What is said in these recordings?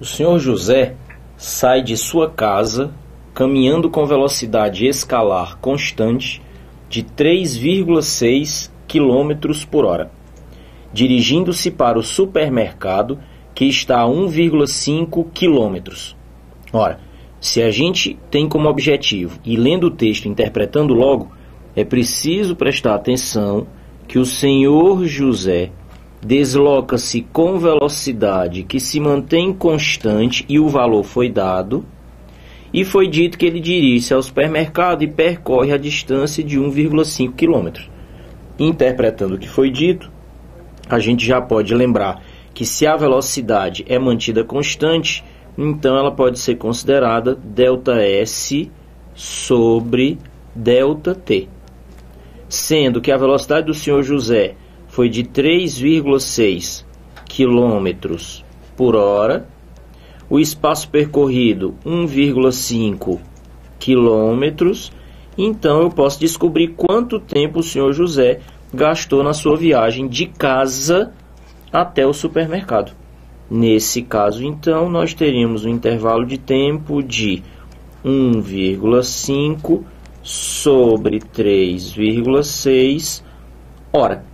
O senhor José sai de sua casa caminhando com velocidade escalar constante de 3,6 km por hora, dirigindo-se para o supermercado que está a 1,5 km. Ora, se a gente tem como objetivo, e lendo o texto, interpretando logo, é preciso prestar atenção que o senhor José desloca-se com velocidade que se mantém constante e o valor foi dado, e foi dito que ele dirige-se ao supermercado e percorre a distância de 1,5 km. Interpretando o que foi dito, a gente já pode lembrar que se a velocidade é mantida constante, então ela pode ser considerada ΔS sobre ΔT. Sendo que a velocidade do senhor José foi de 3,6 km por hora, o espaço percorrido 1,5 km, então eu posso descobrir quanto tempo o senhor José gastou na sua viagem de casa até o supermercado. Nesse caso, então, nós teríamos um intervalo de tempo de 1,5 sobre 3,6 hora.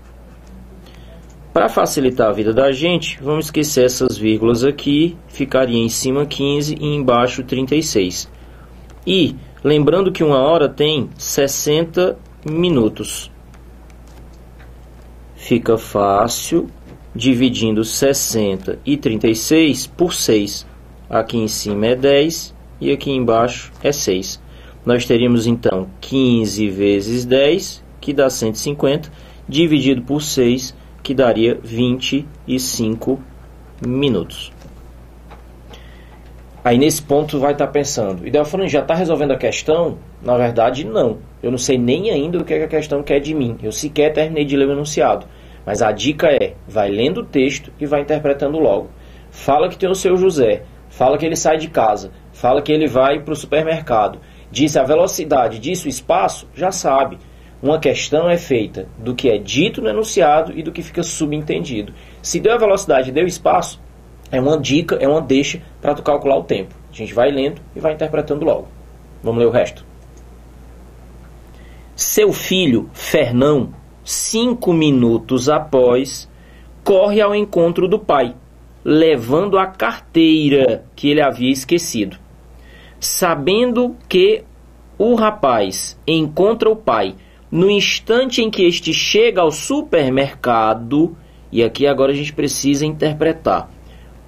Para facilitar a vida da gente, vamos esquecer essas vírgulas aqui, ficaria em cima 15 e embaixo 36. E lembrando que uma hora tem 60 minutos. Fica fácil dividindo 60 e 36 por 6. Aqui em cima é 10 e aqui embaixo é 6. Nós teríamos então 15 vezes 10, que dá 150, dividido por 6, que daria 25 minutos. Aí nesse ponto vai estar pensando, e Delfano, já está resolvendo a questão? Na verdade não, eu não sei nem ainda o que a questão quer de mim, eu sequer terminei de ler o enunciado. Mas a dica é, vai lendo o texto e vai interpretando logo. Fala que tem o seu José, fala que ele sai de casa, fala que ele vai para o supermercado, disse a velocidade, disse o espaço, já sabe. Uma questão é feita do que é dito no enunciado e do que fica subentendido. Se deu a velocidade e deu espaço, é uma dica, é uma deixa para tu calcular o tempo. A gente vai lendo e vai interpretando logo. Vamos ler o resto. Seu filho, Fernão, 5 minutos após, corre ao encontro do pai, levando a carteira que ele havia esquecido. Sabendo que o rapaz encontra o pai no instante em que este chega ao supermercado, e aqui agora a gente precisa interpretar.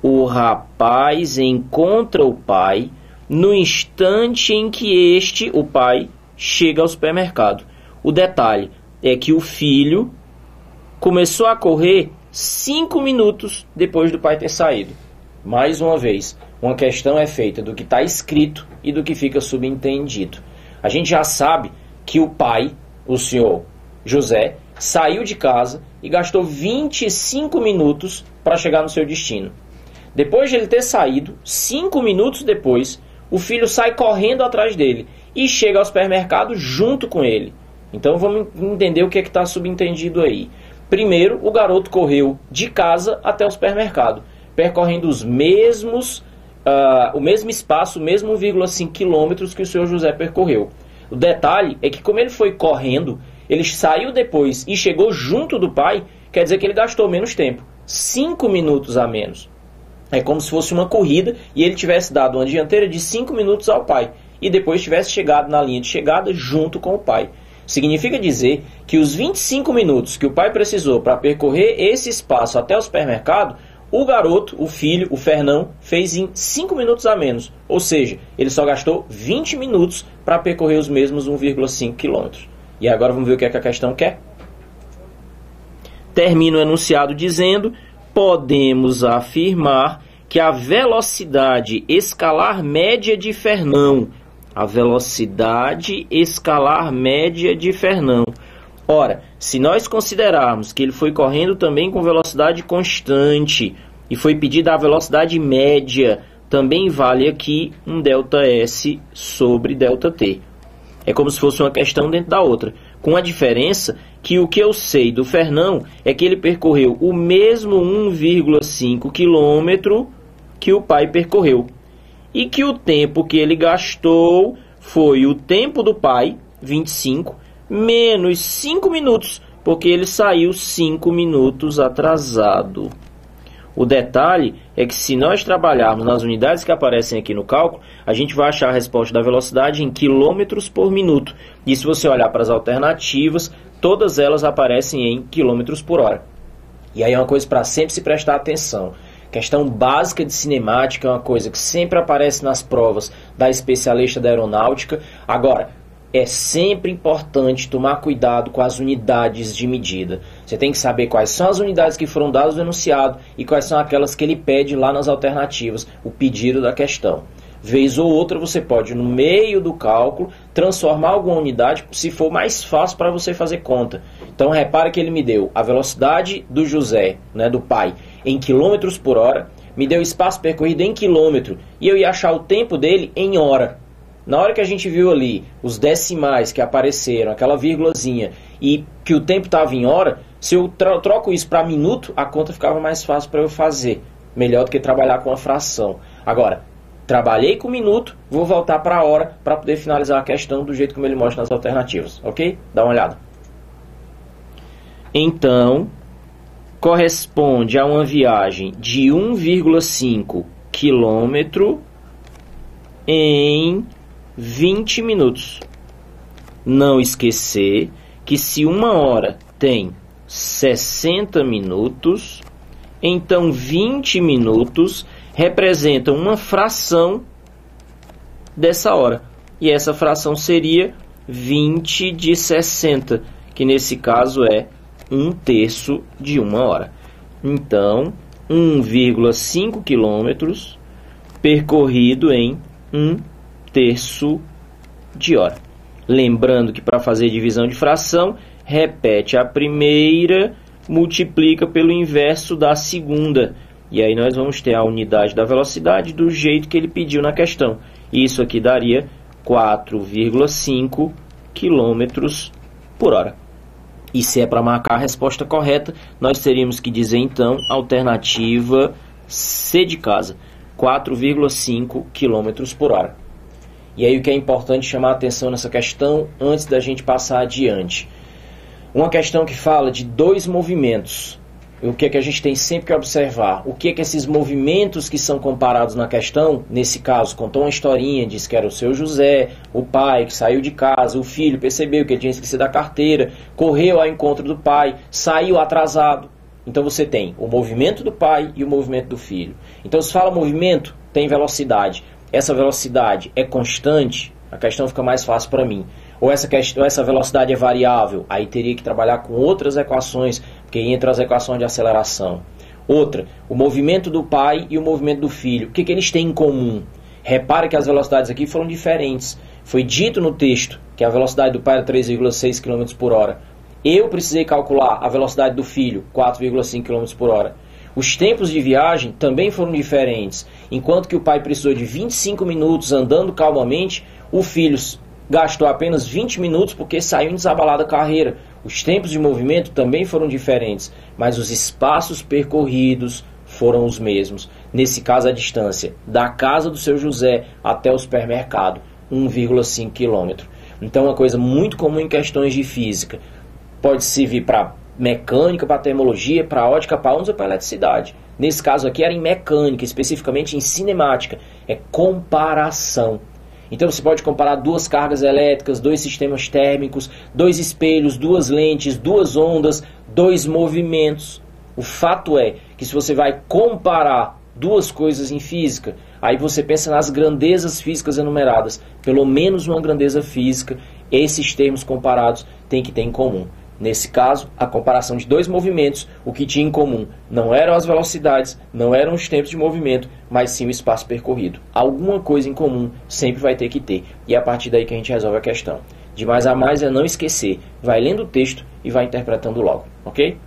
O rapaz encontra o pai no instante em que este, o pai, chega ao supermercado. O detalhe é que o filho começou a correr 5 minutos depois do pai ter saído. Mais uma vez, uma questão é feita do que está escrito e do que fica subentendido. A gente já sabe que o pai, o senhor José, saiu de casa e gastou 25 minutos para chegar no seu destino. Depois de ele ter saído, 5 minutos depois, o filho sai correndo atrás dele e chega ao supermercado junto com ele. Então vamos entender o que é que está subentendido aí. Primeiro, o garoto correu de casa até o supermercado, percorrendo o mesmo espaço, o mesmo 1,5 quilômetros que o senhor José percorreu. O detalhe é que como ele foi correndo, ele saiu depois e chegou junto do pai, quer dizer que ele gastou menos tempo, 5 minutos a menos. É como se fosse uma corrida e ele tivesse dado uma dianteira de 5 minutos ao pai e depois tivesse chegado na linha de chegada junto com o pai. Significa dizer que os 25 minutos que o pai precisou para percorrer esse espaço até o supermercado, o garoto, o filho, o Fernão, fez em 5 minutos a menos. Ou seja, ele só gastou 20 minutos para percorrer os mesmos 1,5 km. E agora vamos ver o que é que a questão quer. Termina o enunciado dizendo: podemos afirmar que a velocidade escalar média de Fernão, Ora, se nós considerarmos que ele foi correndo também com velocidade constante e foi pedida a velocidade média, também vale aqui um ΔS sobre ΔT. É como se fosse uma questão dentro da outra, com a diferença que o que eu sei do Fernão é que ele percorreu o mesmo 1,5 km que o pai percorreu. E que o tempo que ele gastou foi o tempo do pai, 25, menos 5 minutos, porque ele saiu 5 minutos atrasado. O detalhe é que se nós trabalharmos nas unidades que aparecem aqui no cálculo, a gente vai achar a resposta da velocidade em quilômetros por minuto. E se você olhar para as alternativas, todas elas aparecem em quilômetros por hora. E aí é uma coisa para sempre se prestar atenção. Questão básica de cinemática é uma coisa que sempre aparece nas provas da especialista da aeronáutica. Agora, é sempre importante tomar cuidado com as unidades de medida. Você tem que saber quais são as unidades que foram dadas no enunciado e quais são aquelas que ele pede lá nas alternativas, o pedido da questão. Vez ou outra você pode, no meio do cálculo, transformar alguma unidade se for mais fácil para você fazer conta. Então repara que ele me deu a velocidade do José, né, do pai, em quilômetros por hora, me deu o espaço percorrido em quilômetro e eu ia achar o tempo dele em hora. Na hora que a gente viu ali os decimais que apareceram, aquela vírgulazinha, e que o tempo estava em hora, se eu troco isso para minuto, a conta ficava mais fácil para eu fazer. Melhor do que trabalhar com a fração. Agora, trabalhei com minuto, vou voltar para a hora para poder finalizar a questão do jeito como ele mostra nas alternativas. Ok? Dá uma olhada. Então, corresponde a uma viagem de 1,5 km em 20 minutos. Não esquecer que se uma hora tem 60 minutos, então 20 minutos representam uma fração dessa hora. E essa fração seria 20 de 60, que nesse caso é 1/3 de uma hora. Então, 1,5 km percorrido em 1/3 de hora. Lembrando que para fazer divisão de fração, repete a primeira, multiplica pelo inverso da segunda. E aí nós vamos ter a unidade da velocidade do jeito que ele pediu na questão. Isso aqui daria 4,5 km por hora. E se é para marcar a resposta correta, nós teríamos que dizer então alternativa C de casa, 4,5 km por hora. E aí o que é importante chamar a atenção nessa questão antes da gente passar adiante. Uma questão que fala de dois movimentos. O que é que a gente tem sempre que observar? O que é que esses movimentos que são comparados na questão, nesse caso, contou uma historinha, disse que era o seu José, o pai que saiu de casa, o filho percebeu que ele tinha esquecido a carteira, correu ao encontro do pai, saiu atrasado. Então você tem o movimento do pai e o movimento do filho. Então se fala movimento, tem velocidade. Essa velocidade é constante, a questão fica mais fácil para mim. Ou essa velocidade é variável, aí teria que trabalhar com outras equações, porque entra as equações de aceleração. Outra, o movimento do pai e o movimento do filho, o que eles têm em comum? Repare que as velocidades aqui foram diferentes. Foi dito no texto que a velocidade do pai era 3,6 km por hora. Eu precisei calcular a velocidade do filho, 4,5 km por hora. Os tempos de viagem também foram diferentes. Enquanto que o pai precisou de 25 minutos andando calmamente, o filho gastou apenas 20 minutos porque saiu em desabalada carreira. Os tempos de movimento também foram diferentes, mas os espaços percorridos foram os mesmos. Nesse caso, a distância da casa do seu José até o supermercado, 1,5 km. Então, uma coisa muito comum em questões de física. Pode servir para mecânica, para termologia, para ótica, para ondas ou para eletricidade. Nesse caso aqui era em mecânica, especificamente em cinemática. É comparação. Então você pode comparar duas cargas elétricas, dois sistemas térmicos, dois espelhos, duas lentes, duas ondas, dois movimentos. O fato é que se você vai comparar duas coisas em física, aí você pensa nas grandezas físicas enumeradas. Pelo menos uma grandeza física, esses termos comparados têm que ter em comum. Nesse caso, a comparação de dois movimentos, o que tinha em comum não eram as velocidades, não eram os tempos de movimento, mas sim o espaço percorrido. Alguma coisa em comum sempre vai ter que ter. E é a partir daí que a gente resolve a questão. De mais a mais é não esquecer. Vai lendo o texto e vai interpretando logo, ok?